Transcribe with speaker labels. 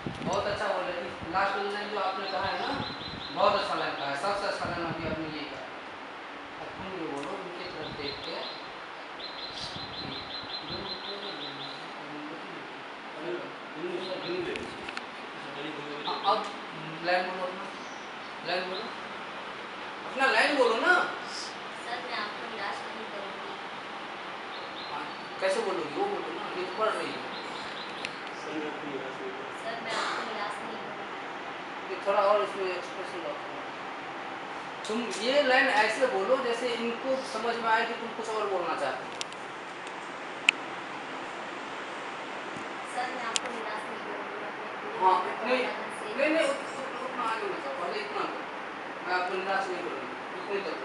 Speaker 1: बहुत अच्छा बोले। लास्ट लाइन जो आपने कहा है ना, बहुत अच्छा लाइन कहा है, सबसे अच्छा लाइन अभी आपने ये कहा। अब तुम ये बोलो उनकी तरफ देख के हाँ, अब लाइन बोलो अपना, लाइन बोलो अपना, लाइन बोलो ना।
Speaker 2: सर मैं आपको निराश नहीं करूंगी।
Speaker 1: हाँ, कैसे बोलोगी, वो बोलो ना, ये तो पढ़ रही है।
Speaker 2: सर मैं आपको निराश नहीं करूंगी।
Speaker 1: ये थोड़ा और इसमें एक्सप्रेशन रखो। तुम ये लाइन ऐसे बोलो जैसे इनको समझ में आए कि तुम कुछ और बोलना चाहते हो।
Speaker 2: सर मैं आपको निराश नहीं करूंगी, मैं अपने पूरे
Speaker 1: हाँ
Speaker 2: मेहनत और
Speaker 1: नहीं
Speaker 2: लगन से
Speaker 1: नहीं नहीं, उतना आगे मत जाओ, पहले इतना करो। मैं आपको निराश नहीं करूँगी, इतने तक